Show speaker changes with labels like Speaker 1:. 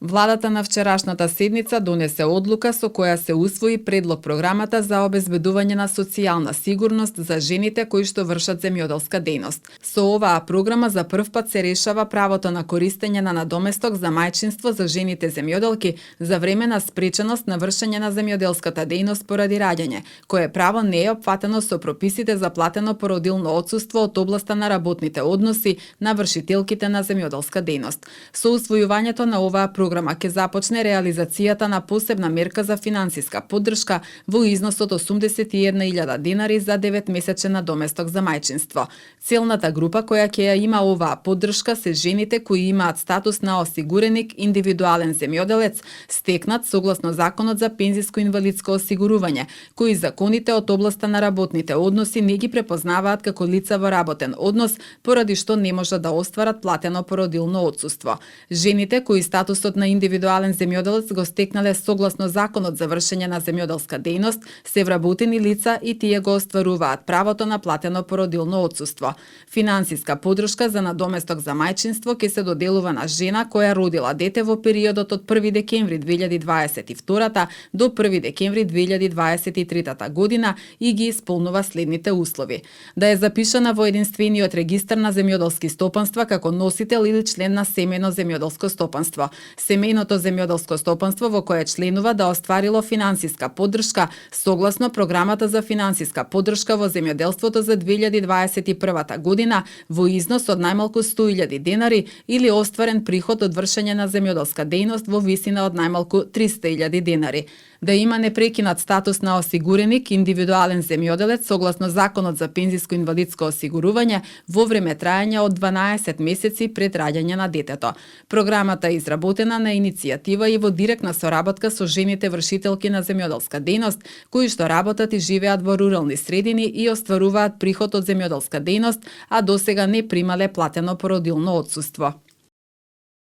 Speaker 1: Владата на вчерашната седница донесе одлука со која се усвои предлог програмата за обезбедување на социјална сигурност за жените кои што вршат земјоделска дејност. Со оваа програма за прв пат се решава правото на користење на надоместок за мајчинство за жените земјоделки за време на спреченост на вршење на земјоделската дејност поради раѓање, кое право не е опфатено со прописите за платено породилно отсуство од областа на работните односи на вршителките на земјоделска дејност. Со усвојувањето на оваа програма ќе започне реализацијата на посебна мерка за финансиска поддршка во износ од 81.000 денари за 9-месечен надоместок за мајчинство. Целната група која ќе ја има оваа поддршка се жените кои имаат статус на осигуреник индивидуален земјоделец, стекнат согласно Законот за пензиско-инвалидско осигурување, кои законите од областа на работните односи не ги препознаваат како лица во работен однос, поради што не можат да остварат платено породилно отсуство. Жените кои статусот на индивидуален земјоделец го стекнале согласно Законот за вршење на земјоделска дејност, се вработени лица и тие го остваруваат правото на платено породилно отсуство. Финансиска поддршка за надоместок за мајчинство ќе се доделува на жена која родила дете во периодот од 1 декември 2022 до 1 декември 2023 година и ги исполнува следните услови: да е запишана во единствениот регистар на земјоделски стопанства како носител или член на семејно земјоделско стопанство, семејното земјоделско стопанство во кое членува да остварило финансиска поддршка согласно програмата за финансиска поддршка во земјоделството за 2021 година во износ од најмалку 100.000 денари или остварен приход од вршење на земјоделска дејност во висина од најмалку 300.000 денари. Да има непрекинат статус на осигуреник индивидуален земјоделец согласно Законот за пензиско-инвалидско осигурување во време трајање од 12 месеци пред раѓање на детето. Програмата е изработена на иницијатива и во директна соработка со жените вршителки на земјоделска дејност, кои што работат и живеат во рурални средини и остваруваат приход од земјоделска дејност, а досега не примале платено породилно отсуство.